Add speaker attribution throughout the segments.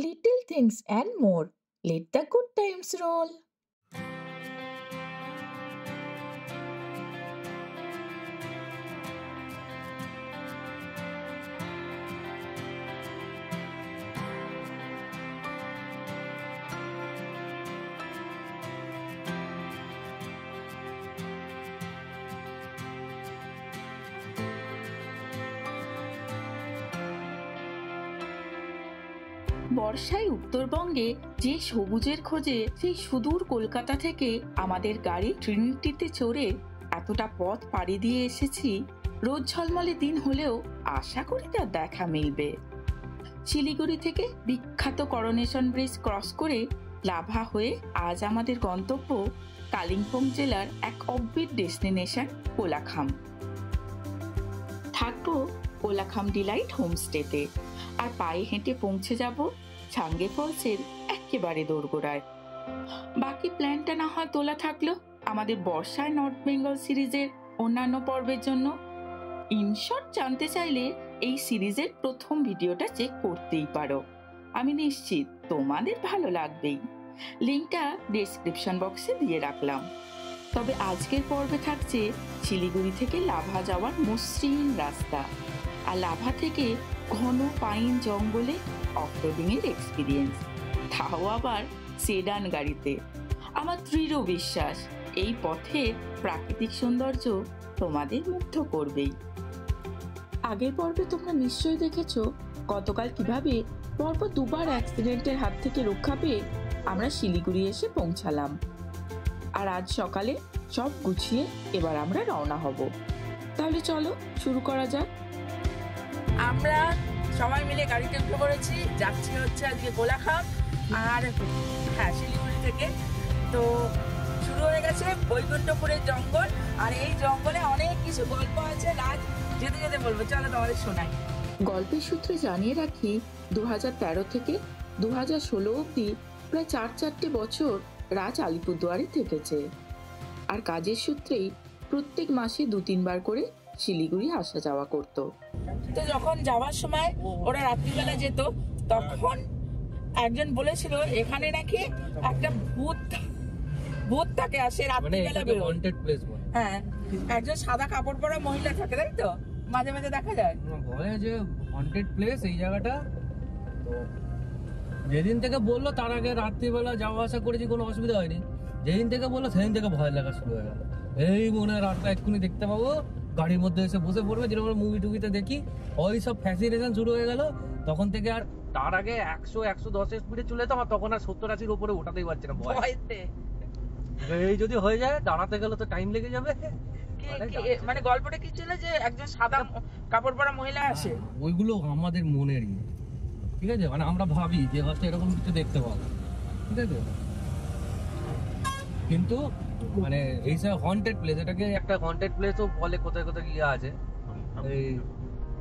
Speaker 1: little things and more. Let the good times roll. বর্ষায় উত্তরবঙ্গে যে সবুজের খোঁজে সেই সুদূর কলকাতা থেকে আমাদের গাড়ি ট্রিনিটিতে চড়ে এতটা পথ পাড়ি দিয়ে এসেছি, রোদ ঝলমলে দিন হলেও আশা করি তার দেখা মিলবে। শিলিগুড়ি থেকে বিখ্যাত করোনেশন ব্রিজ ক্রস করে লাভা হয়ে আজ আমাদের গন্তব্য কালিম্পং জেলার এক অফবিট ডেস্টিনেশন কোলাখাম। থাকবো কোলাখাম ডিলাইট হোমস্টেতে, আর পায়ে হেঁটে পৌঁছে যাব ছাঙ্গে ফলসের একেবারে দোরগোড়ায়। বাকি প্ল্যানটা না হয় তোলা থাকলো আমাদের বর্ষায় নর্থ বেঙ্গল সিরিজের অন্যান্য পর্বের জন্য। ইনশর্ট জানতে চাইলে এই সিরিজের প্রথম ভিডিওটা চেক করতেই পারো, আমি নিশ্চিত তোমাদের ভালো লাগবেই। লিঙ্কটা ডেসক্রিপশন বক্সে দিয়ে রাখলাম। তবে আজকের পর্বে থাকছে শিলিগুড়ি থেকে লাভা যাওয়ার মসৃণ রাস্তা, আর লাভা থেকে ঘন পাইন জঙ্গলে অফরোডিং এর এক্সপিরিয়েন্স, তাও আবার সেডান গাড়িতে। আমার দৃঢ় বিশ্বাস এই পথের প্রাকৃতিক সৌন্দর্য তোমাদের মুগ্ধ করবেই। আগের পর্বে তোমরা নিশ্চয়ই দেখেছো গতকাল কিভাবে পরপর দুবার অ্যাক্সিডেন্টের হাত থেকে রক্ষা পেয়ে আমরা শিলিগুড়ি এসে পৌঁছালাম। আর আজ সকালে সব গুছিয়ে এবার আমরা রওনা হব। তাহলে চলো শুরু করা যাক।
Speaker 2: আমরা সবাই মিলে গাড়িতে উঠে পড়েছি, যাচ্ছি হচ্ছে আজকে কোলাখাম। আর হ্যাঁ, শিলিগুড়ি থেকে তো শুরু হয়ে গেছে বৈকুণ্ঠপুরের জঙ্গল। আর এই জঙ্গলে অনেক কিছু গল্প আছে, রাজ যেতে যেতে বলবো, চলো তোমাদের শোনাই।
Speaker 1: গল্পের সূত্রে জানিয়ে রাখি, 2013 থেকে 2016 অব্দি প্রায় 4 বছর রাজ আলিপুরদুয়ারে থেকেছে। আর কাজের সূত্রেই প্রত্যেক মাসে 2-3 বার করে শিলিগুড়ি আসা যাওয়া করত।
Speaker 2: তো যখন যাওয়ার সময় ওরা রাত্রিবেলা যেত, তখন একজন বলেছিল এখানে নাকি একটা ভূত থাকে, আসে রাত্রিবেলা বেরোয়। হ্যাঁ, একজন সাদা কাপড় পরা মহিলা থাকে, তাই তো মাঝে মাঝে দেখা যায়।
Speaker 3: বলে যে হন্টেড প্লেস এই জায়গাটা। তো যেদিন থেকে বললো তার আগে রাত্রিবেলা যাওয়া আসা করেছি, কোনো অসুবিধা হয়নি। যেদিন থেকে বললো সেদিন থেকে ভয় লাগা শুরু হয়ে গেল। এই মনে হয় রাতটা এক্ষুনি দেখতে পাবো, গাড়ির মধ্যে এসে বসে পড়বে, যেরকম মুভি টুভিতে দেখি, ওই সব ফ্যাসিনেশন শুরু হয়ে গেল। তখন থেকে আর তার আগে 100-110 স্পিডে চলে যেতাম, আর তখন আর 70-80-র উপরে ওঠাতেই পারছে না ভয়তে। এই যদি হয়ে যায় দাঁড়াতে গেলে তো টাইম লেগে যাবে।
Speaker 2: মানে গল্পটা কি ছিল যে একজন সাদা কাপড় পরা মহিলা আসে,
Speaker 3: ওইগুলো আমাদের মনেরই, ঠিক আছে? মানে আমরা ভাবি যে হয়তো এরকম কিছু দেখতে পাবো, ঠিক আছে? কিন্তু মানে এইসব হন্টেড প্লেস, এটাকে একটা হন্টেড প্লেসও বলে। কোথায় কোথায় গিয়ে আছে, এই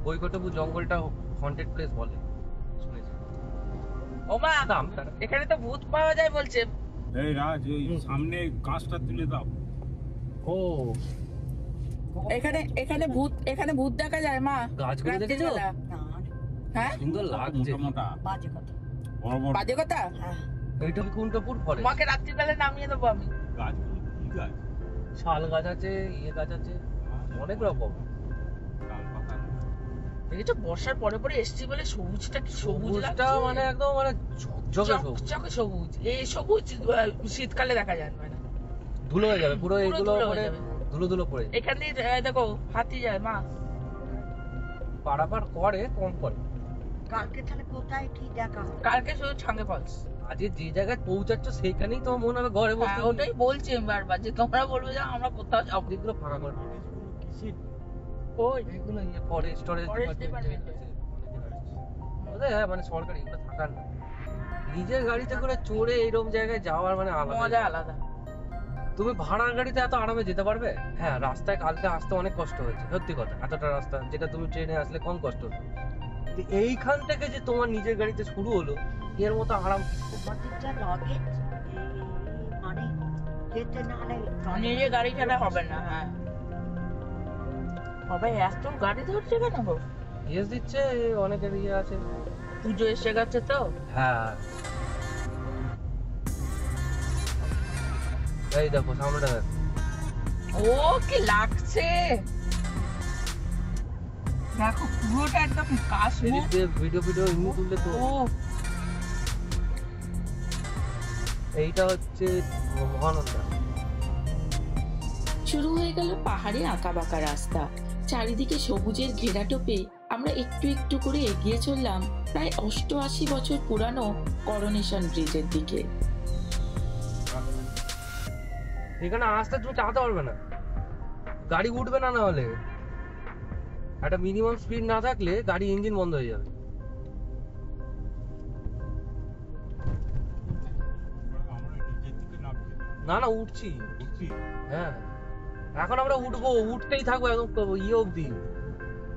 Speaker 3: বৈকুণ্ঠপুর জঙ্গলটা হন্টেড প্লেস বলে, শুনেছি।
Speaker 2: ওমা, এখানে তো ভূত পাওয়া যায় বলছে।
Speaker 4: এই রাজ, ওই সামনে কাঁচটা তুলে দাও।
Speaker 3: ও,
Speaker 2: এখানে ভূত দেখা যায় মা।
Speaker 3: গাছগুলো দেখেছো?
Speaker 2: হ্যাঁ,
Speaker 3: সুন্দর লাগছে।
Speaker 2: বাজে কথা।
Speaker 3: এইটা বৈকুণ্ঠপুর ফরেস্ট।
Speaker 2: মাকে রাত্রিবেলা নামিয়ে দেবো আমি।
Speaker 4: গাছগুলো কি গাছ?
Speaker 3: শাল গাছ আছে, ইয়ে গাছ আছে, অনেক রকম।
Speaker 2: দেখেছো বর্ষার পরে পরে এসছি বলে সবুজটা কি সবুজ লাগছে,
Speaker 3: মানে একদম মানে
Speaker 2: ঝকঝকে সবুজ। এই সবুজ শীতকালে দেখা যায় না,
Speaker 3: ধুলো হয়ে যাবে পুরো, এইগুলো ধুলো ধুলো পড়ে।
Speaker 2: এখান দিয়ে দেখো হাতি যায় মা,
Speaker 3: পারাপার করে কম করে।
Speaker 2: কালকে তাহলে কোথায় কি দেখা? কালকে শুধু ছাঙ্গে ফলস।
Speaker 3: আজকে যে জায়গায় পৌঁছাচ্ছ সেইখানেই তোমার মনে হবে ঘরে বসে।
Speaker 2: ওটাই বলছি বারবার যে তোমরা বলবে যে আমরা কোথাও যাবো।
Speaker 3: এগুলো ফাঁকা করে
Speaker 2: ওই
Speaker 3: এগুলো ফরেস্ট ডিপার্টমেন্ট, হ্যাঁ, মানে সরকারি, এগুলো থাকার না। নিজের গাড়িতে করে চড়ে এইরকম জায়গায় যাওয়ার মানে
Speaker 2: মজা আলাদা।
Speaker 3: তুমি ভাড়ার গাড়িতে এত আরামে যেতে পারবে? হ্যাঁ, রাস্তায় কালকে আসতে অনেক কষ্ট হয়েছে, সত্যি কথা। এতটা রাস্তা যেটা তুমি ট্রেনে আসলে কম কষ্ট হতো, এইখান থেকে যে তোমার নিজের গাড়িতে শুরু হলো, এর মতো আরাম।
Speaker 2: নিজের গাড়ি ছাড়া হবে না। হ্যাঁ, সবাই এত গাড়ি ধরছে কেন গো?
Speaker 3: ইয়েস দিচ্ছে, অনেকের ইয়ে আছে।
Speaker 2: পুজো এসে গেছে তো।
Speaker 3: হ্যাঁ এই দেখো সামনেটা দেখ।
Speaker 2: ও কি লাগছে দেখো, পুরোটা একদম কাশ্মীর।
Speaker 3: ভিডিও এমনি তুললে তো। এইটা হচ্ছে মহানন্দা।
Speaker 1: শুরু হয়ে গেল পাহাড়ে আঁকা বাঁকা রাস্তা, চারিদিকে সবুজের ঘেরাটোপে আমরা একটু একটু করে এগিয়ে চললাম প্রায় 88 বছর পুরানো করোনেশন ব্রিজের দিকে।
Speaker 3: এখানে আসতে তুমি চালাতে পারবে না, গাড়ি উঠবে না, না হলে একটা মিনিমাম স্পিড না থাকলে গাড়ি ইঞ্জিন বন্ধ হয়ে যাবে। না না উঠছি, হ্যাঁ এখন আমরা উঠবো, উঠতেই থাকবো একদম ইয়ে অব্দি,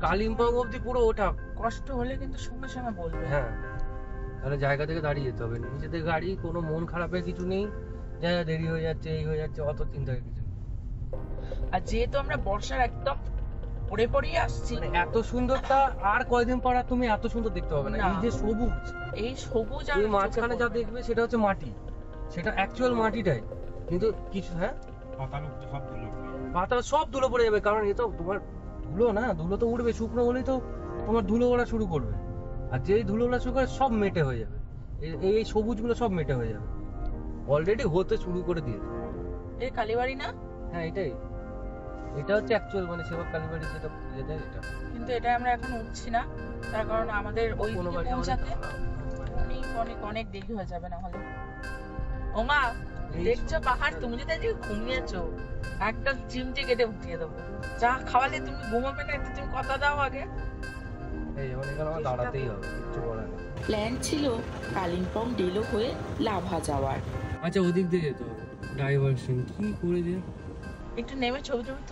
Speaker 3: কালিম্পং অব্দি পুরো ওঠা।
Speaker 2: কষ্ট হলে কিন্তু সঙ্গে সঙ্গে বলবে।
Speaker 3: হ্যাঁ তাহলে জায়গা থেকে দাঁড়িয়ে যেতে হবে, নিজেদের গাড়ি, কোনো মন খারাপের কিছু নেই, জায়গা দেরি হয়ে যাচ্ছে এই হয়ে যাচ্ছে অত চিন্তার কিছু।
Speaker 2: আর যেহেতু আমরা বর্ষার একদম পরে পরেই আসছি,
Speaker 3: এত সুন্দরটা আর কয়দিন পর আর তুমি এত সুন্দর দেখতে পাবে না। এই যে সবুজ,
Speaker 2: এই সবুজ আর
Speaker 3: এই মাঝখানে যা দেখবে সেটা হচ্ছে মাটি, সেটা অ্যাকচুয়াল মাটিটাই, কিন্তু কিছু হ্যাঁ পাতাটা সব ধুলো পড়ে যাবে, কারণ এ তো তোমার ধুলো না, ধুলো তো উঠবে, শুকনো হলেই তো তোমার ধুলো ওড়া শুরু করবে, আর যেই ধুলো ওড়া শুরু করে সব মেটে হয়ে যাবে, এই সবুজগুলো সব মেটে হয়ে যাবে, অলরেডি হতে শুরু করে দিয়েছে।
Speaker 2: এই কালীবাড়ি না?
Speaker 3: হ্যাঁ এটাই, এটা হচ্ছে অ্যাকচুয়াল মানে সেবক কালীবাড়ি যেটা বুঝে যায় এটা।
Speaker 2: কিন্তু এটা আমরা এখন উঠছি না, তার কারণ আমাদের ওই পৌঁছাতে অনেক অনেক অনেক দেরি হয়ে যাবে, না হলে। ওমা দেখছো পাহাড়, তুমি যদি আজকে ঘুমিয়েছো একটা চিমটি কেটে উঠিয়ে দেবো, যা খাওয়ালে তুমি ঘুমাবে না, তুমি কথা দাও আগে।
Speaker 3: এই যেমন এখানে আমার দাঁড়াতেই হবে, কিছু করার নেই।
Speaker 1: প্ল্যান ছিল কালিম্পং ডেলো হয়ে লাভা যাওয়ার।
Speaker 3: আচ্ছা ওদিক দিয়ে যেতে হবে, ডাইভারশন কি করে দিয়ে
Speaker 2: একটু নেমে ছবি টবি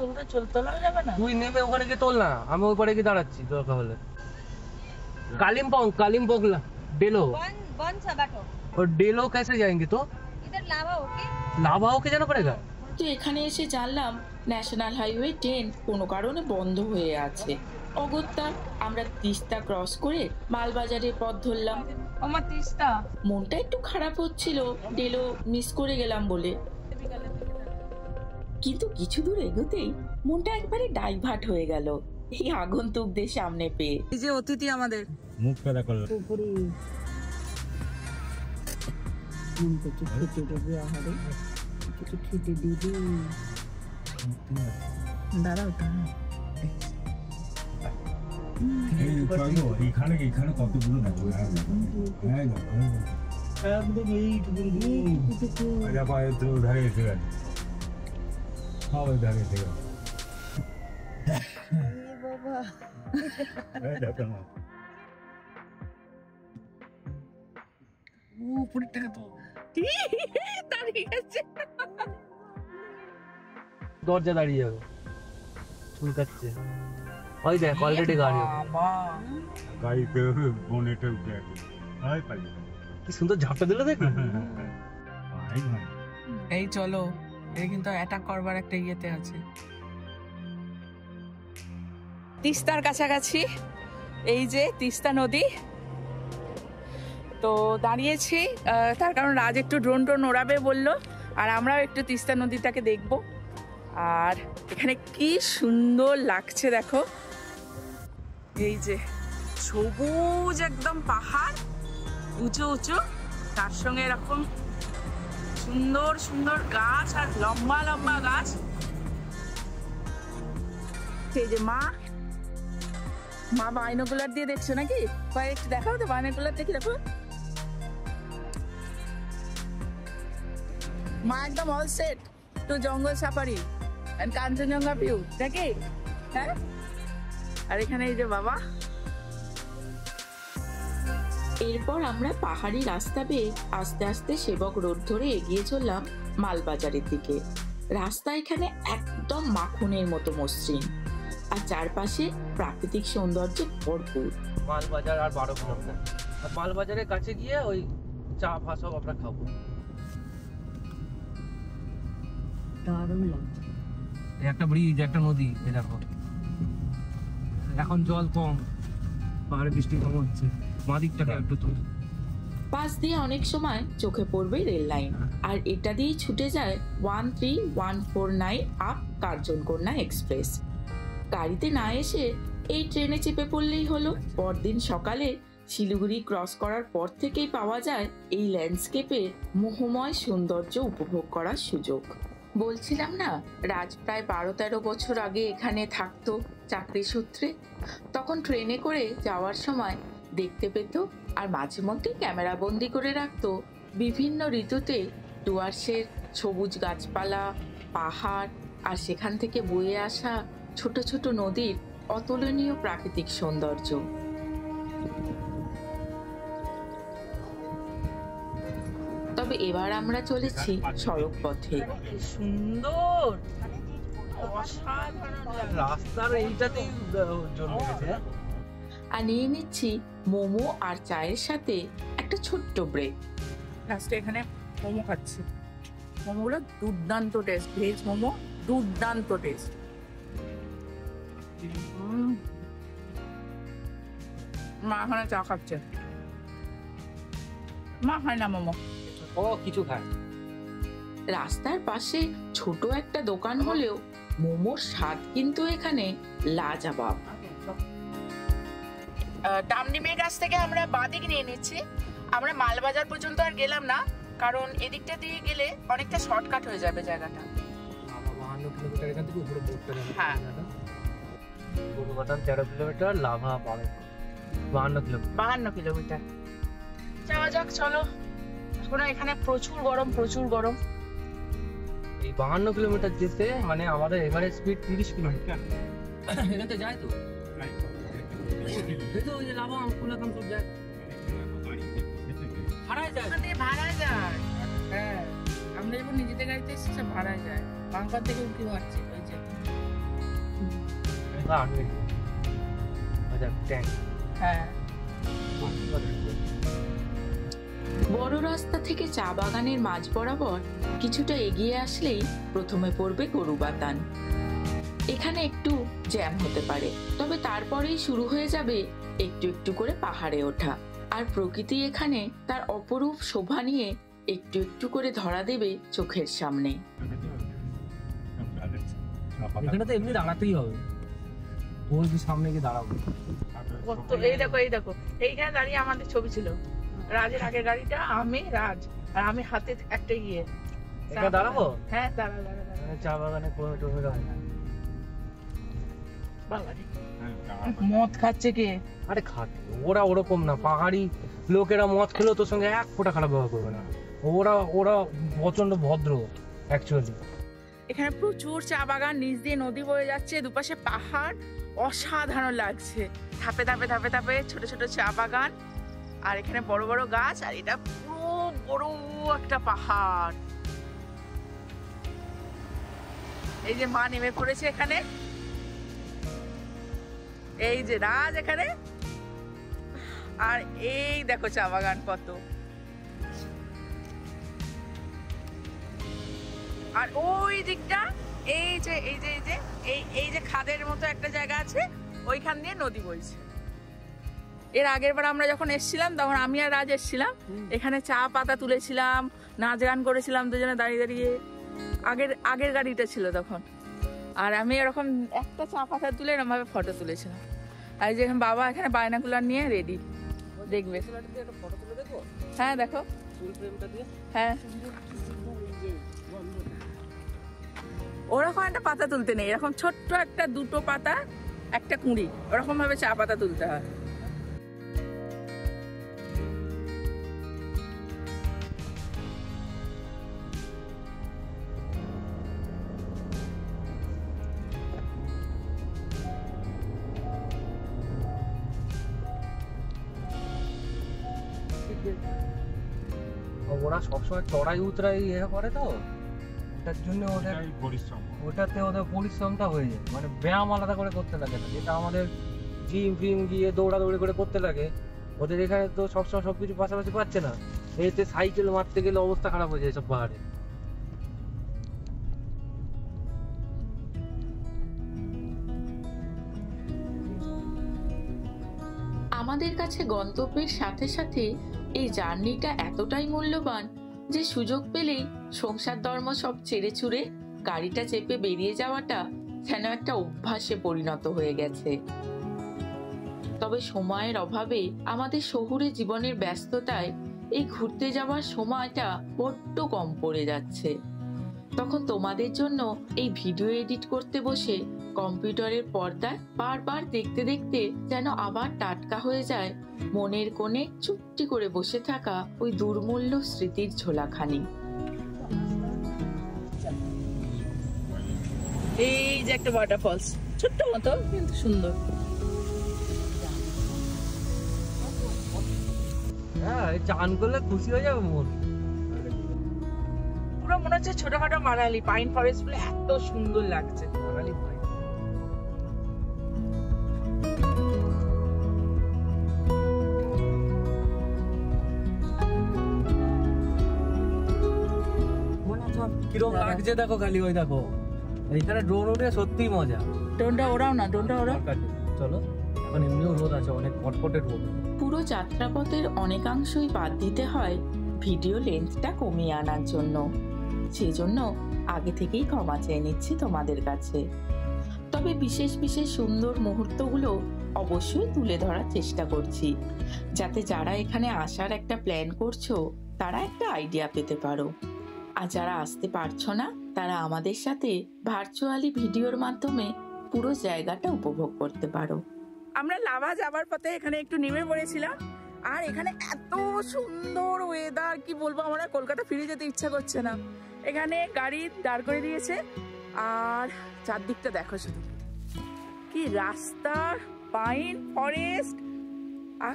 Speaker 2: তোলা যাবে না?
Speaker 3: তুই নেমে ওখানে গিয়ে তোল না, আমি ওই পারে গিয়ে দাঁড়াচ্ছি দরকার হলে। कालिम्पोंग डेलो
Speaker 5: वन सा बैठो
Speaker 3: और डेलो कैसे जाएंगे तो
Speaker 5: इधर
Speaker 3: लावा होके जाना पड़ेगा।
Speaker 1: তো এখানে এসে জানলাম ন্যাশনাল হাইওয়ে 10 কোনো কারণে বন্ধ হয়ে আছে। অগত্যা আমরা তিস্তা ক্রস করে মালবাজারের পথ ধরলাম।
Speaker 2: আমার তিস্তা
Speaker 1: মনটা একটু খারাপ হচ্ছিল ডেলো মিস করে গেলাম বলে, কিন্তু কিছু দূর এগোতেই মনটা একবারে ডাইভার্ট হয়ে গেল এই আগন্তুকদের সামনে পেয়ে।
Speaker 2: এই যে অতিথি আমাদের
Speaker 4: মুখ পেদা করলো এখানে কতগুলো দেখো ধারে এসে গেছে, সবাই ধারে এসে গেছে।
Speaker 3: দরজা দাঁড়িয়ে যাবে, চুলকাচ্ছে, ওই দেখ অলরেডি গাড়ি
Speaker 4: গাড়িতে বনেটে উঠে আছে,
Speaker 3: কি সুন্দর ঝাপটা দিল দেখ।
Speaker 2: এই চলো, এই কিন্তু অ্যাটাক করবার একটা ইয়েতে আছে। তিস্তার কাছাকাছি, এই যে তিস্তা নদী, তো দাঁড়িয়েছি তার কারণ রাজ একটু ড্রোন ওড়াবে বললো, আর আমরাও একটু তিস্তা নদীটাকে দেখবো। আর এখানে কি সুন্দর লাগছে দেখো, এই যে সবুজ একদম পাহাড় উঁচু উঁচু, তার সঙ্গে এরকম সুন্দর সুন্দর গাছ আর লম্বা লম্বা গাছ। এই যে মা বাইনোকুলার দিয়ে দেখছো নাকি? একটু দেখাও তো বাইনোকুলার দেখি, দেখো মা একদম অল সেট টু জঙ্গল সাফারি এন্ড কাঞ্চনজঙ্ঘা ভিউ নাকি? হ্যাঁ, আর এখানে এই যে বাবা।
Speaker 1: এরপর আমরা পাহাড়ি রাস্তা পেয়ে আস্তে আস্তে সেবক রোড ধরে এগিয়ে চললাম মালবাজারের দিকে। রাস্তা এখানে একদম মাখনের মতো মসৃণ, আর চারপাশে প্রাকৃতিক সৌন্দর্যে ভরপুর।
Speaker 3: মালবাজার আর 12 কিলোমিটার, আর মালবাজারের কাছে গিয়ে ওই চা ফা সব আমরা খাবো।
Speaker 2: দারুণ লাগছে।
Speaker 3: একটা ব্রিজ, একটা নদী, এই দেখো এখন জল কম, পাহাড়ে বৃষ্টি কম হচ্ছে, মাদিকটাকে একটু তুল।
Speaker 1: পাশ দিয়ে অনেক সময় চোখে পড়বে রেল লাইন, আর এটা দিয়েই ছুটে যায় 13149 আপ কার্জনকন্যা এক্সপ্রেস। গাড়িতে না এসে এই ট্রেনে চেপে পড়লেই হলো। পরদিন সকালে শিলিগুড়ি ক্রস করার পর থেকেই পাওয়া যায় এই ল্যান্ডস্কেপের মোহময় সৌন্দর্য উপভোগ করার সুযোগ। বলছিলাম না, রাজ প্রায় 12-13 বছর আগে এখানে থাকতো চাকরি সূত্রে। তখন ট্রেনে করে যাওয়ার সময় দেখতে পেত, আর মাঝে মধ্যে ক্যামেরা বন্দি করে রাখতো বিভিন্ন ঋতুতে ডুয়ার্সের সবুজ গাছপালা, পাহাড়, আর সেখান থেকে বয়ে আসা ছোট ছোট নদীর অতুলনীয় প্রাকৃতিক সৌন্দর্য। তবে এবার আমরা চলেছি সড়ক পথে।
Speaker 2: সুন্দর, অসাধারণ
Speaker 3: রাস্তার এইটাতেই জন্মে গেছে।
Speaker 1: আর নিয়ে নিচ্ছি মোমো আর চায়ের সাথে একটা ছোট্ট ব্রেক।
Speaker 2: লাস্টে এখানে মোমো খাচ্ছি। মোমোগুলো দুর্দান্ত টেস্ট, ভেজ মোমো দুর্দান্ত টেস্ট। মা এখানে চা খাচ্ছে, মা খায় না মোমো।
Speaker 3: ও কিছু খায়।
Speaker 1: রাস্তার পাশে ছোট একটা দোকান হলেও মোমোর স্বাদ কিন্তু এখানে লাজবাব।
Speaker 2: ডামডিমের কাছ থেকে আমরা বাঁদিক নিয়ে নিচ্ছি। আমরা মালবাজার পর্যন্ত আর গেলাম না, কারণ এদিকটা দিয়ে গেলে অনেকটা শর্টকাট হয়ে যাবে জায়গাটা।
Speaker 3: 52 কিলোমিটার এখান থেকে উপরে বোর্ডটা যাবে।
Speaker 2: হ্যাঁ,
Speaker 3: গরুবাতান 13 কিলোমিটার, লাভা 52 কিলোমিটার।
Speaker 2: 52 কিলোমিটার যাওয়া যাক, চলো। এখন এখানে প্রচুর গরম, প্রচুর গরম।
Speaker 3: এই 52 কিলোমিটার যেতে মানে আমাদের এভারেজ স্পিড 30 কিলোমিটার। এটাতে যায় তো, এই তো ওই যে লাভা কুলাকাম সব যায়, ভাড়ায় যায়।
Speaker 2: ওখানে ভাড়া যায়। হ্যাঁ, আমরা যখন নিজেদের গাড়িতে এসেছি সব ভাড়ায় যায়। বাংকার থেকে উঠি মারছে ওই যে। হ্যাঁ,
Speaker 1: বড় রাস্তা থেকে চা বাগানের মাঝ বরাবর কিছুটা এগিয়ে আসলেই প্রথমে পড়বে গরুবাতান। এখানে একটু জ্যাম হতে পারে, তবে তারপরেই শুরু হয়ে যাবে একটু একটু করে পাহাড়ে ওঠা। আর প্রকৃতি এখানে তার অপরূপ শোভা নিয়ে একটু একটু করে ধরা দেবে চোখের সামনে।
Speaker 3: এখানে তো এমনি দাঁড়াতেই হবে, ওই যে সামনে গিয়ে দাঁড়াবো।
Speaker 2: কত, এই দেখো, এই দেখো, এইখানে দাঁড়িয়ে আমাদের ছবি ছিল। রাজের আগের গাড়িটা, আমি, রাজ, আর আমি হাতে একটা ইয়ে।
Speaker 3: এখানে দাঁড়াবো?
Speaker 2: হ্যাঁ, দাঁড়া দাঁড়া দাঁড়া।
Speaker 3: চা বাগানে কোনো টবে যাবো।
Speaker 2: বাবারে, মদ খাচ্ছে কে?
Speaker 3: আরে খাট, ওরা ওরকম না। পাহাড়ি লোকেরা মদ খেলেও তোর সঙ্গে এক ফোঁটা খারাপ ব্যবহার করবে না। ওরা প্রচন্ড ভদ্র অ্যাকচুয়ালি।
Speaker 2: এখানে প্রচুর চা বাগান, নিচ দিয়ে নদী বয়ে যাচ্ছে, দুপাশে পাহাড়, অসাধারণ লাগছে। ধাপে ধাপে ধাপে ধাপে ছোট ছোট চা বাগান, আর এখানে বড় বড় গাছ, আর এটা পুরো বড় একটা পাহাড়। এই যে মা নেমে পড়েছে এখানে, এই যে রাজ এখানে, আর এই দেখো চা বাগান কত। আর ওই দিকটা এই যে এই যে এই যে এই যে খাদের মতো একটা জায়গা আছে, ওইখান দিয়ে নদী বইছে। এর আগের বার আমরা যখন এসেছিলাম তখন আমি আর রাজ এসেছিলাম, এখানে চা পাতা তুলেছিলাম, নাচ গান করেছিলাম দুজনে দাঁড়িয়ে দাঁড়িয়ে। আগের গাড়িটা ছিল তখন, আর আমি এরকম একটা চা পাতা তুলে এরকম ভাবে ফটো তুলেছিলাম। আর যে বাবা এখানে বায়নাকুলার নিয়ে রেডি, দেখবে। হ্যাঁ দেখো, হ্যাঁ ওরকম একটা পাতা তুলতে নেই, এরকম ছোট্ট একটা দুটো পাতা, একটা কুঁড়ি, ওরকম ভাবে চা পাতা তুলতে হয়।
Speaker 3: ওরা সবসময় চড়াই উতরাই ইয়ে করে তো, ওটার জন্য ওটাতে ওদের পরিশ্রমটা হয়ে যায়। মানে ব্যায়াম আলাদা করে করতে লাগে না, যেটা আমাদের জিম ফিম গিয়ে দৌড়াদৌড়ি করে করতে লাগে। ওদের এখানে তো সবসময় সবকিছু পাশাপাশি পাচ্ছে না, এতে সাইকেল মারতে গেলে অবস্থা খারাপ হয়ে যায় সব পাহাড়ে।
Speaker 1: কাছে গন্তব্যের সাথে সাথে এই জার্নিটা এতটাই মূল্যবান যে সুযোগ পেলেই সংসার ধর্ম সব ছেড়ে ছুড়ে গাড়িটা চেপে বেরিয়ে যাওয়াটা যেন একটা অভ্যাসে পরিণত হয়ে গেছে। তবে সময়ের অভাবে আমাদের শহুরে জীবনের ব্যস্ততায় এই ঘুরতে যাওয়ার সময়টা বড্ড কম পড়ে যাচ্ছে। তখন তোমাদের জন্য এই ভিডিও এডিট করতে বসে কম্পিউটারের পর্দায় বারবার দেখতে দেখতে যেন আবার টাটকা হয়ে যায় মনের কোণে চুপটি করে বসে থাকা ওই দুর্মূল্য স্মৃতির ঝোলাখানি।
Speaker 2: এই যে একটা ওয়াটারফলস, ছোট্ট মতো কিন্তু সুন্দর।
Speaker 3: হ্যাঁ, চান করলে খুশি হয়ে যাবে মন।
Speaker 2: পুরো মনে হচ্ছে ছোটখাটো মানালি, পাইন ফরেস্ট গুলো এত সুন্দর লাগছে।
Speaker 3: মানালি ভাই, কিরকম লাগছে দেখো, খালি ওই দেখো এইখানে ড্রোন উঠে সত্যি মজা।
Speaker 2: ড্রোনটা ওড়াও না, ড্রোনটা ওড়াও।
Speaker 3: চলো, এখন এমনিও রোদ আছে, অনেক কটকটে রোদ।
Speaker 1: পুরো যাত্রাপথের অনেকাংশই বাদ দিতে হয় ভিডিও লেন্থটা কমিয়ে আনার জন্য। সেজন্য আগে থেকেই ক্ষমা চেয়ে নিচ্ছি তোমাদের কাছে। তবে বিশেষ বিশেষ সুন্দর মুহূর্তগুলো অবশ্যই তুলে ধরার চেষ্টা করছি, যাতে যারা এখানে আসার একটা প্ল্যান করছো তারা একটা আইডিয়া পেতে পারো। আর যারা আসতে পারছো না তারা আমাদের সাথে ভার্চুয়ালি ভিডিওর মাধ্যমে পুরো জায়গাটা উপভোগ করতে পারো।
Speaker 2: আমরা লাভা যাবার পথে এখানে একটু নেমে পড়েছিলাম, আর এখানে এত সুন্দর ওয়েদার, কি বলবো, আমরা কলকাতা ফিরে যেতে ইচ্ছা করছে না। এখানে গাড়ি দাঁড় করে দিয়েছে, আর চারদিকটা দেখো শুধু কি রাস্তা, পাইন ফরেস্ট,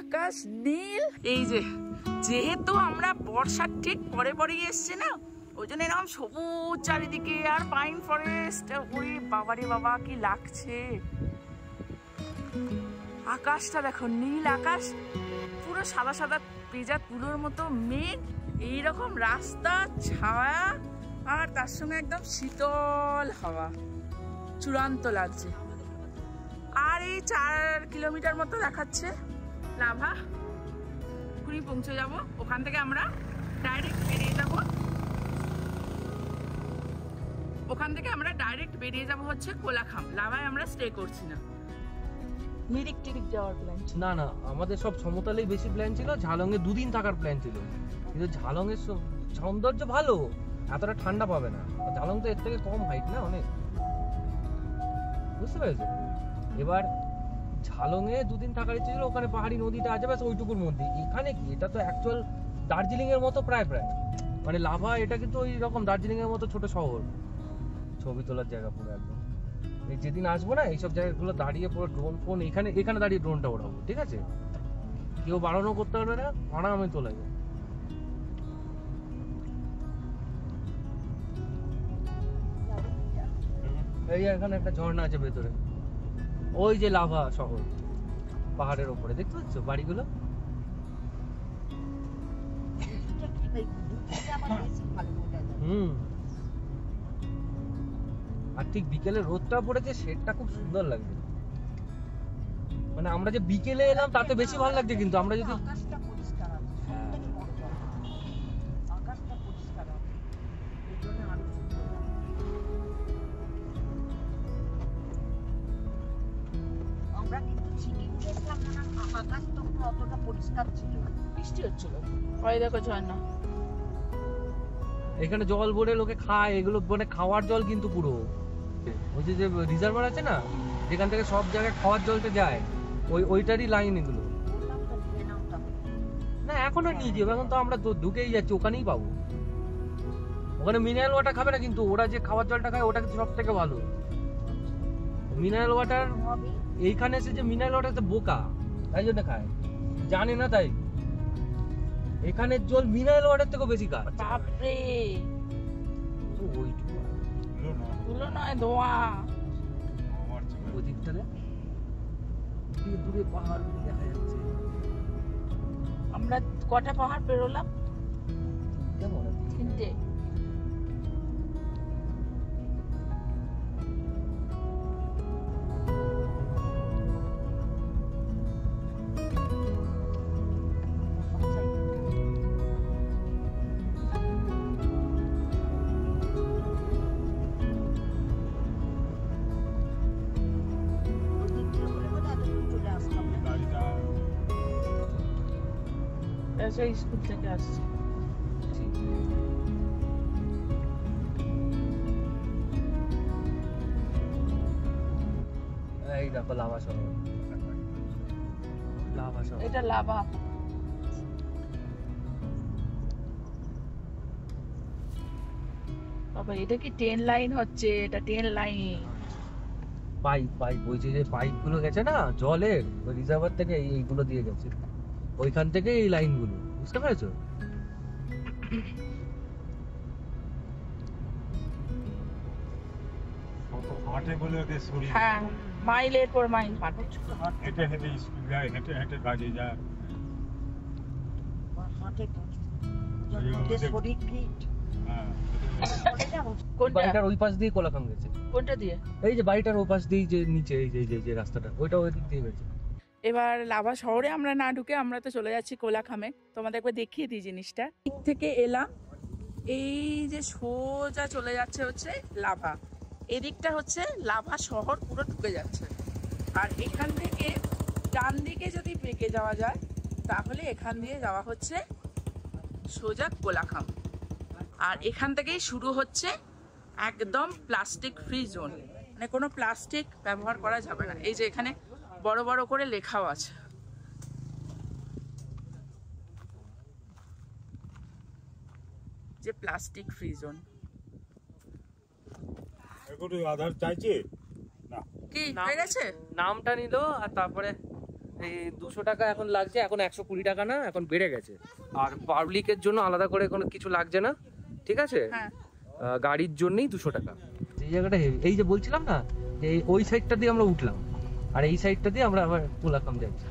Speaker 2: আকাশ নীল। এই যে যেহেতু আমরা বর্ষার ঠিক পরে পরেই এসছে না, ওই জন্য এরকম সবুজ চারিদিকে আর পাইন ফরেস্ট। ওরে বাবারে বাবা, কি লাগছে। আকাশটা দেখো, নীল আকাশ, পুরো সাদা সাদা পেঁজা তুলোর মতো মেঘ, এইরকম রাস্তা, ছায়া, আর তার সঙ্গে একদম শীতল হাওয়া, চূড়ান্ত লাগছে। আর এই 4 কিলোমিটার মতো দেখাচ্ছে লাভা, এক্ষুনি পৌঁছে যাব। ওখান থেকে আমরা ডাইরেক্ট বেরিয়ে যাব, হচ্ছে কোলাখাম। লাভায় আমরা স্টে করছি না, মিরিক টিরিক যাওয়ার প্ল্যান।
Speaker 3: না না, আমাদের সব সমতলেই বেশি প্ল্যান ছিল, ঝালংয়ে 2 দিন থাকার প্ল্যান ছিল। কিন্তু ঝালংয়ের সৌন্দর্য ভালো, এতটা ঠান্ডা পাবে না। ঝালং তো এর থেকে কম হাইট না অনেক, বুঝতে পেরেছো? এবার ঝালংয়ে 2 দিন থাকার ইচ্ছে ছিল, ওখানে পাহাড়ি নদীটা আছে ব্যাস ওইটুকুর মধ্যে। এখানে কি, এটা তো অ্যাকচুয়াল দার্জিলিং এর মতো প্রায় মানে লাভা এটা কিন্তু ওই রকম দার্জিলিং এর মতো ছোট শহর, ছবি তোলার জায়গা পুরো একদম। এই যেদিন আসবো না, এইসব জায়গাগুলো দাঁড়িয়ে পুরো ড্রোন ফোন এখানে দাঁড়িয়ে ড্রোনটা ওড়াবো, ঠিক আছে? কেউ বাড়ানো করতে পারবে না, আরামে তোলা যাবে। এই এখানে একটা ঝর্ণা আছে ভেতরে, ওই যে লাভা শহর পাহাড়ের ওপরে, দেখতে পাচ্ছ বাড়িগুলো? আর ঠিক বিকেলে রোদটা পড়েছে, শেডটা খুব সুন্দর লাগছে। মানে আমরা যে বিকেলে এলাম তাতে বেশি ভালো লাগছে, কিন্তু আমরা যদি
Speaker 2: বৃষ্টি হচ্ছিল, ওই দেখো ঝর্ণা।
Speaker 3: এখানে জল ভরে লোকে খায়, এগুলো মানে খাওয়ার জল কিন্তু পুরো ওই যে রিজার্ভার আছে না, যেখান থেকে সব জায়গায় খাওয়ার জলটা যায়, ওইটারই লাইন এগুলো। না এখন আর নিয়ে যাবো, এখন তো আমরা তো ঢুকেই যাচ্ছি, ওখানেই পাবো। ওখানে মিনারেল ওয়াটার খাবে না, কিন্তু ওরা যে খাওয়ার জলটা খায় ওটা কিন্তু সব থেকে ভালো মিনারেল ওয়াটার। এইখানে এসে যে মিনারেল ওয়াটার বোকা, তাই জন্য খায়, জানে না তাই। এখানের জল মিনারেল ওয়াটার থেকেও বেশি কাজ।
Speaker 2: বাপরে, তুলো নয়, ধোয়া।
Speaker 3: ওই দিকটাতে দূরে পাহাড় দেখা যাচ্ছে।
Speaker 2: আমরা কটা পাহাড় পেরোলাম?
Speaker 3: কেমন
Speaker 2: 3টে। সেই স্কুল থেকে আসছে।
Speaker 3: এই দেখো লাভা শহর, লাভা শহর।
Speaker 2: এটা লাভা। বাবা এটা কি ট্রেন লাইন হচ্ছে? এটা ট্রেন লাইন।
Speaker 3: পাইপ পাইপ ওই যে পাইপ গুলো গেছে না জলের, ওই রিজার্ভার থেকে এইগুলো দিয়ে গেছে, ওইখান থেকে এই লাইন গুলো, বুঝতে পেরেছো?
Speaker 4: হাঁটে বলে ওদের শরীর,
Speaker 2: হ্যাঁ, মাইলের পর মাইল হাঁটে।
Speaker 4: হেঁটে হেঁটে স্কুল যায়, হেঁটে হেঁটে কাজে যায়। হ্যাঁ,
Speaker 2: কোনটা
Speaker 3: বাড়িটার ওই পাশ দিয়ে কোলাখাম গেছে।
Speaker 2: কোনটা দিয়ে?
Speaker 3: এই যে বাড়িটার ওই পাশ দিয়ে যে নিচে এই যে রাস্তাটা, ওইটা ওই দিক দিয়ে গেছে।
Speaker 2: এবার লাভা শহরে আমরা না ঢুকে আমরা তো চলে যাচ্ছি কোলাখামে। তোমাদের একবার দেখিয়ে দিই জিনিসটা। দিক থেকে এলাম, এই যে সোজা চলে যাচ্ছে হচ্ছে লাভা, এদিকটা হচ্ছে লাভা শহর পুরো ঢুকে যাচ্ছে। আর এখান থেকে ডান দিকে যদি বেঁকে যাওয়া যায় তাহলে এখান দিয়ে যাওয়া হচ্ছে সোজা কোলাখাম। আর এখান থেকেই শুরু হচ্ছে একদম প্লাস্টিক ফ্রি জোন, মানে কোনো প্লাস্টিক ব্যবহার করা যাবে না। এই যে এখানে বড় বড় করে লেখাও আছে। যে প্লাস্টিক ফ্রি জোন।
Speaker 4: এখন আধার চাইছে না,
Speaker 2: কি হয়ে গেছে?
Speaker 3: নামটা নিল আর তারপরে এই 200 টাকা এখন লাগছে, এখন 120 টাকা না, এখন বেড়ে গেছে। আর পাবলিকের জন্য আলাদা করে কোনো কিছু লাগছে না, ঠিক আছে?
Speaker 2: হ্যাঁ,
Speaker 3: গাড়ির জন্যই 200 টাকা। এই জায়গাটা হেভি। এই যে বলছিলাম না, এই ওই সাইডটা দিয়ে আমরা উঠলাম, আর এই সাইডটা দিয়ে আমরা আবার কোলাখাম যাচ্ছি।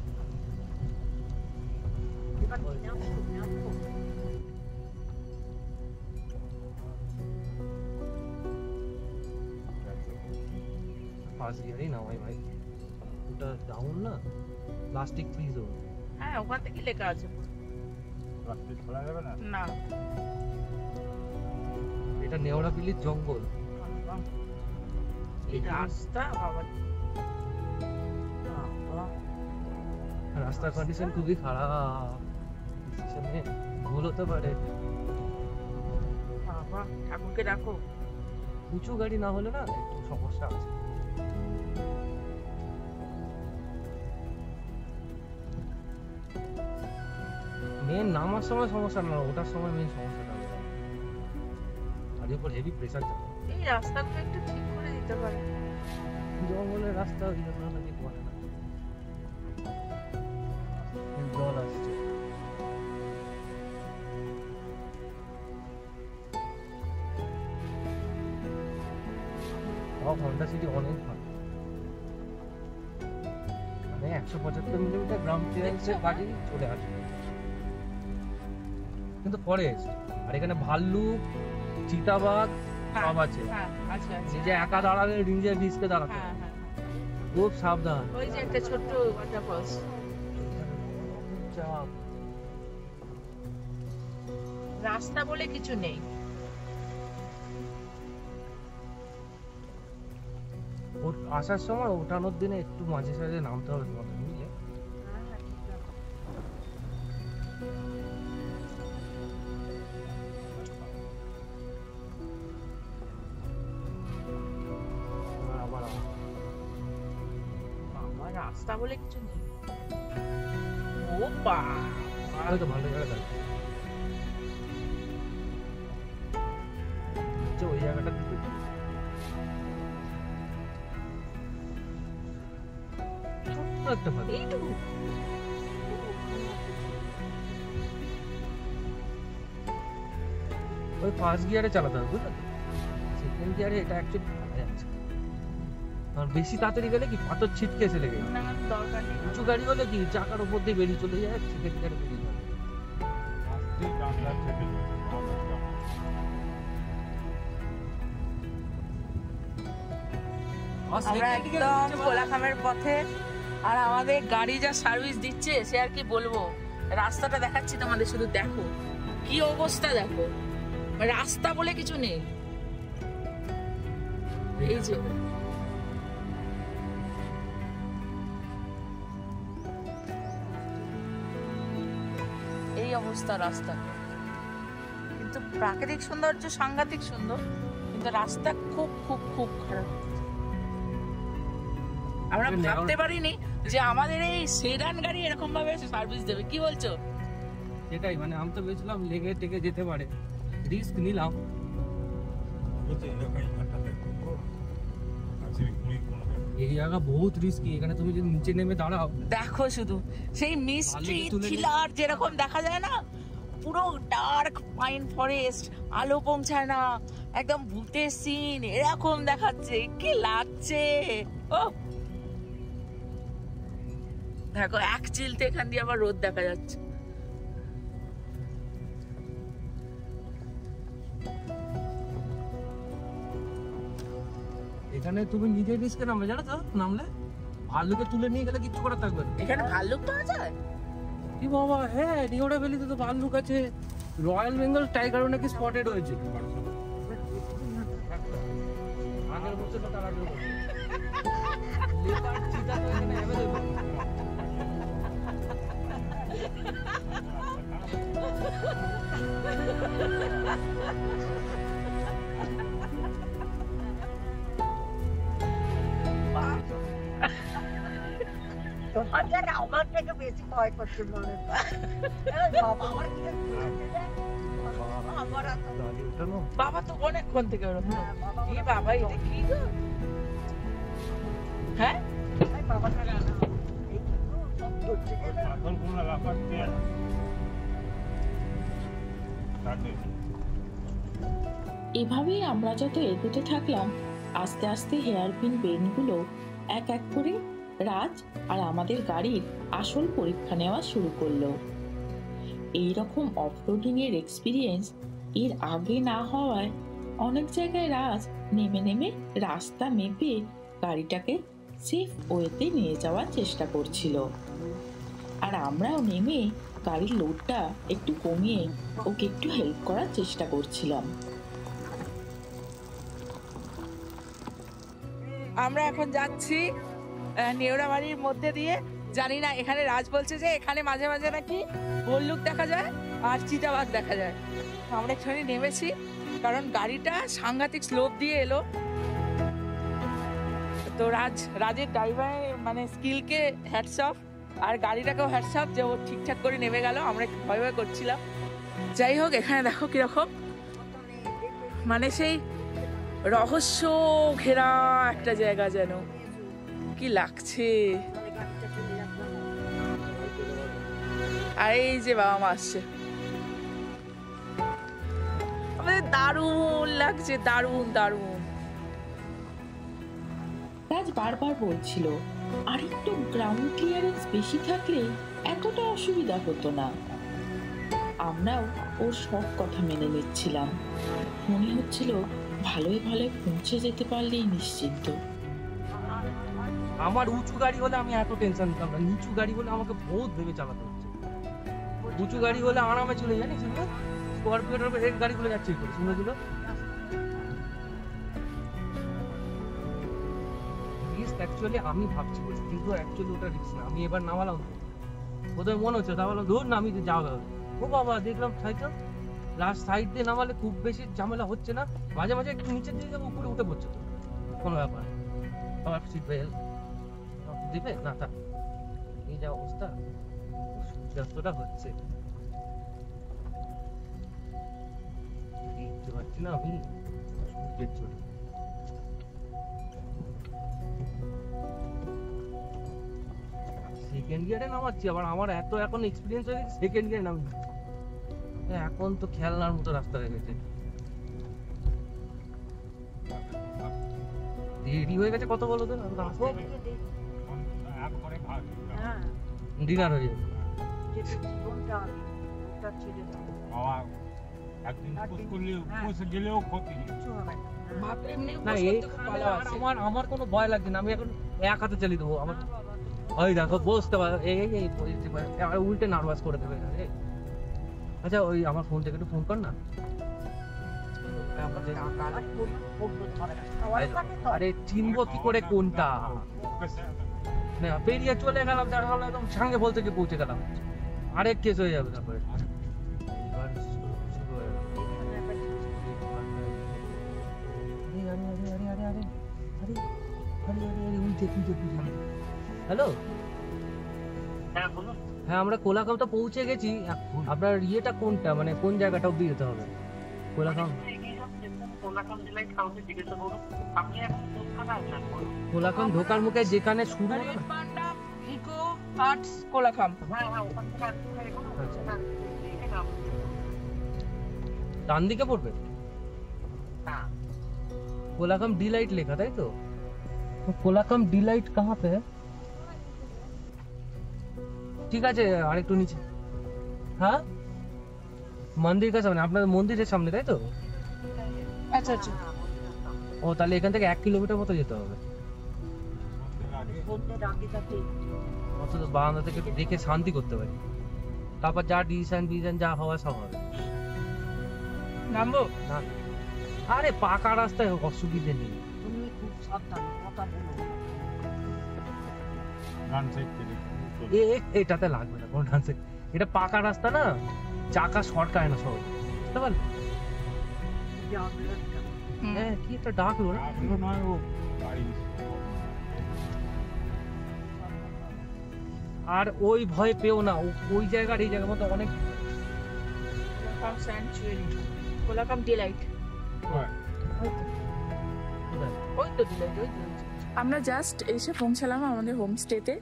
Speaker 3: ফার্স্ট গিয়ারই নামাই ভাই, ওটা ডাউন না, প্লাস্টিক ফ্রি জোন।
Speaker 2: হ্যাঁ ওখান থেকে লেখা আছে।
Speaker 4: প্লাস্টিক খোলা যাবে না।
Speaker 2: না,
Speaker 3: এটা নেওড়াপিলির জঙ্গল।
Speaker 2: এই রাস্তা বাবা,
Speaker 3: রাস্তার কন্ডিশন খুবই খারাপ, ডিসিশনে ভুল হতে পারে।
Speaker 2: বাবা ঠাকুরকে রাখো।
Speaker 3: উঁচু গাড়ি না হলে না একটু সমস্যা আছে। মেন নামার সময় সমস্যা না, ওটার সময় মেন সমস্যাটা হবে। আর এর উপর হেভি প্রেসার চাপ।
Speaker 2: এই রাস্তাগুলো একটু ঠিক করে দিতে পারে।
Speaker 3: জঙ্গলের রাস্তা ওই জন্য নাকি করে না। জল আসছে। হন্ডা সিটি অনেক ভালো, মানে 175 মিলিমিটার গ্রাম ক্লিয়ারেন্সের গাড়ি চলে আসবে, কিন্তু ফরেস্ট। আর এখানে ভাল্লুক, চিতাবাঘ সব আছে।
Speaker 2: হ্যাঁ আচ্ছা আচ্ছা।
Speaker 3: এই যে একা দাঁড়ালে রিঞ্জে ভিজতে দাঁড়াতে
Speaker 2: হ্যাঁ হ্যাঁ,
Speaker 3: খুব সাবধান।
Speaker 2: ওই যে একটা ছোট্ট ওয়াটারফলস।
Speaker 3: চাপ।
Speaker 2: রাস্তা বলে কিছু নেই।
Speaker 3: আসার সময় ওঠানোর দিনে একটু মাঝে সাঝে নামতে হবে তোমাদের, বুঝলে? আবার
Speaker 2: বাবা রাস্তা বলে কিছু নেই। ও বাবা,
Speaker 3: হয়তো ভালো জায়গা দাঁড়িয়ে ওই জায়গাটা দিতে একটা ভালো।
Speaker 2: এইটুকু
Speaker 3: ওই ফার্স্ট গিয়ারে চালাতে হবে, বুঝলে? সেকেন্ড গিয়ারে এটা অ্যাকচুয়ালি ভালো যাচ্ছে। আর বেশি তাড়াতাড়ি গেলে কি পাথর ছিটকে এসে লেগে যায়।
Speaker 2: না দরকার নেই।
Speaker 3: উঁচু গাড়ি হলে কি চাকার উপর দিয়ে বেরিয়ে চলে যায়, সেকেন্ড গিয়ারে বেরিয়ে যাবে।
Speaker 4: প্লাস্টিক ডান্ডা থেকে
Speaker 2: আমরা একদম কোলাখামের পথে, আর আমাদের গাড়ি যা সার্ভিস দিচ্ছে সে আর কি বলবো। রাস্তাটা দেখাচ্ছি তোমাদের, শুধু দেখো কি অবস্থা, দেখো রাস্তা বলে কিছু নেই। এই যে এই অবস্থা রাস্তা, কিন্তু প্রাকৃতিক সৌন্দর্য সাংঘাতিক সুন্দর, কিন্তু রাস্তা খুব খুব খুব খারাপ। আমরা ভাবতে পারিনি যে আমাদের এই সেডান গাড়ি এরকম ভাবে সার্ভিস দেবে, কি বলছো?
Speaker 3: সেটাই, মানে আমি তো ভেবেছিলাম লেগে টেকে যেতে পারে, রিস্ক নিলাম। এই জায়গা বহুত রিস্কি, এখানে তুমি যদি নিচে নেমে দাঁড়াও,
Speaker 2: দেখো শুধু সেই মিস্ট্রি থ্রিলার যেরকম দেখা যায় না, পুরো ডার্ক পাইন ফরেস্ট, আলো পৌঁছায় না, একদম ভূতের সিন এরকম দেখাচ্ছে, কি লাগছে। ও দেখো এক চিলতে এখান দিয়ে আবার রোদ দেখা যাচ্ছে।
Speaker 3: এখানে তুমি নিজের রিস্কে নামবে, জানো তো? নামলে ভাল্লুকে তুলে নিয়ে গেলে কিচ্ছু করার থাকবে না।
Speaker 2: এখানে ভাল্লুক পাওয়া যায়?
Speaker 3: কি বাবা, হ্যাঁ, নিওড়া ভ্যালিতে তো ভাল্লুক আছে। রয়্যাল বেঙ্গল টাইগারও নাকি স্পটেড হয়েছে। আগের বছর না তার আগের বছর লেপার্ড, চিতা তো এখানে অ্যাভেলেবল।
Speaker 5: আমার থেকে বেশি ভয় করছে মনে
Speaker 2: বাবা তো অনেকক্ষণ থেকে ওরকম। এই বাবা, এটা কি গো? হ্যাঁ
Speaker 1: এভাবেই আমরা যত এগোতে থাকলাম, আস্তে আস্তে হেয়ারপিন বেনগুলো এক এক করে রাজ আর আমাদের গাড়ির আসল পরীক্ষা নেওয়া শুরু করলো। এইরকম অফরোডিং এর এক্সপিরিয়েন্স এর আগে না হওয়ায় অনেক জায়গায় রাজ নেমে নেমে রাস্তা মেপে গাড়িটাকে সেফ ওয়েতে নিয়ে যাওয়ার চেষ্টা করছিল, আর আমরাও নেমে গাড়ির লোডটা একটু কমিয়ে ওকে একটু হেল্প করার চেষ্টা করছিলাম।
Speaker 2: আমরা এখন যাচ্ছি নেওড়া বাড়ির মধ্যে দিয়ে। জানি না, এখানে রাজ বলছে যে এখানে মাঝে মাঝে নাকি ভল্লুক দেখা যায় আর চিতাবাঘ দেখা যায়। আমরা এখানে নেমেছি কারণ গাড়িটা সাংঘাতিক স্লোপ দিয়ে এলো। তো রাজের ড্রাইভার মানে স্কিলকে হ্যাটস অফ, আর গাড়িটাকেও হ্যাটস অফ যে ও ঠিকঠাক করে নেমে গেল। আমরা একটু ভয় ভয় করছিলাম। যাই হোক, এখানে দেখো কিরকম, মানে সেই রহস্য ঘেরা একটা জায়গা, যেন কি লাগছে। আর এই যে বাবা মা আসছে, আমাদের দারুণ লাগছে, দারুণ দারুণ।
Speaker 1: রাজ বারবার বলছিল আর একটু গ্রাউন্ড ক্লিয়ারেন্স বেশি থাকলে এতটা অসুবিধা হতো না। আমরাও ওর সব কথা মেনে নিচ্ছিলাম। মনে হচ্ছিল ভালোই ভালোই পৌঁছে যেতে পারলেই নিশ্চিন্ত।
Speaker 3: আমার উঁচু গাড়ি হলে আমি এত টেনশন নিতাম না, নিচু গাড়ি হলে আমাকে বহুত ভেবে চালাতে হচ্ছে। উঁচু গাড়ি হলে আরামে চলে জানিস, স্করপিওর এক গাড়িগুলো যাচ্ছে করে শুনেছিল। রিস্ক অ্যাকচুয়ালি আমি ভাবছি বলছি, কিন্তু অ্যাকচুয়ালি ওটা রিস্ক না। আমি এবার নামালাম, বোধহয় মনে হচ্ছে, তা বললাম ধর না, আমি যাওয়া। ও বাবা, দেখলাম সাইকেল লাস্ট সাইড দিয়ে নামালে খুব বেশি ঝামেলা হচ্ছে না, মাঝে মাঝে একটু নিচের দিকে যাবো, উপরে উঠে পড়ছে, তো কোনো ব্যাপার। আমার সিট বেল্ট দিবে না, তা এই যা অবস্থা, সূর্যাস্তটা হচ্ছে দেখতে পাচ্ছি না আমি, সূর্যের চোটে। সেকেন্ড গিয়ারে নামাচ্ছি, আবার আমার এত এখন এক্সপিরিয়েন্স হয়ে গেছে, সেকেন্ড গিয়ারে নামি। এখন তো খেলনার মতো রাস্তা হয়ে গেছে, দেরি হয়ে গেছে কত বলো তো, ডিনার হয়ে যাবে। আমার কোনো ভয় লাগছে না, আমি এখন এক হাতে চালিয়ে দেবো। আমার ওই দেখো বসতে পারে, এই উল্টে নার্ভাস করে দেবে। আচ্ছা, ওই আমার ফোন থেকে একটু ফোন কর না। আরে চিনবো কি করে কোনটা? বেরিয়ে চলে গেলাম, একদম সঙ্গে বলতে গিয়ে পৌঁছে গেলাম, আরেক কেস হয়ে যাবে তারপরে। হ্যালো, হ্যাঁ আমরা কোলাকাম তো পৌঁছে গেছি। আপনার ইয়েটা কোনটা, মানে কোন জায়গাটা অব্দি যেতে হবে? কোলাকাম কোলাকাম ঢোকার মুখে যেখানে শুরু হয় না?
Speaker 2: Eco arts Kolakham.
Speaker 3: ডান দিকে পড়বে? कोलाकम डिलाइट लिखा था तो कोलाकम डिलाइट कहाँ पे है? ठीक আছে আরেকটু নিচে। হ্যাঁ মন্দির কাছে, মানে আপনাদের মন্দিরের সামনে, তাই তো?
Speaker 2: আচ্ছা আচ্ছা,
Speaker 3: ও তাহলে এখান থেকে 1 কিলোমিটার মতো যেতে হবে। অথচ বারান্দা থেকে দেখে শান্তি করতে পারি, তারপর যা ডিসিশন যা হওয়া সব হবে।
Speaker 2: নামবো
Speaker 3: না আরে পাকা রাস্তায় অসুবিধে নেই।
Speaker 5: তুমি খুব সাবধানে কথা বলো।
Speaker 4: ডান সাইড থেকে
Speaker 3: এটাতে লাগবে না কোনো ডান্সে, এটা পাকা রাস্তা না, চাকা সরকায় না সব, বুঝতে পারলে? হ্যাঁ কি একটা ডাকলো না,
Speaker 4: এগুলো নয়, ও গাড়ি
Speaker 3: আর ওই ভয় পেও না, ওই জায়গার এই জায়গার মধ্যে অনেক
Speaker 2: কোলাখাম স্যাংচুয়ারি, কোলাখাম ডিলাইট।
Speaker 4: হয়।
Speaker 2: ওই তো ডিলাইট, ওই তো। আমরা জাস্ট এসে পৌঁছালাম আমাদের হোমস্টেতে।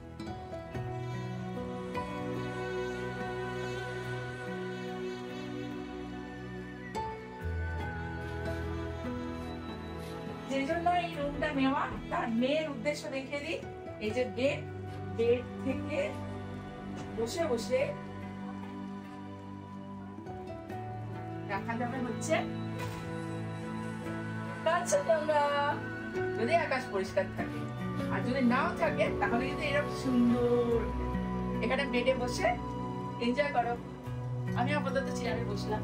Speaker 2: যে জন্য এই রুমটা নেওয়া, তার মেয়ের উদ্দেশ্য দেখিয়ে দিই। এই যে বেড, বেড থেকে বসে বসে দেখা যাবে হচ্ছে কাঞ্চনজঙ্ঘা, যদি আকাশ পরিষ্কার থাকে। আর যদি নাও থাকে তাহলে কিন্তু এরকম সুন্দর এখানে বেডে বসে এনজয় করো। আমি আপাতত চেয়ারে বসলাম।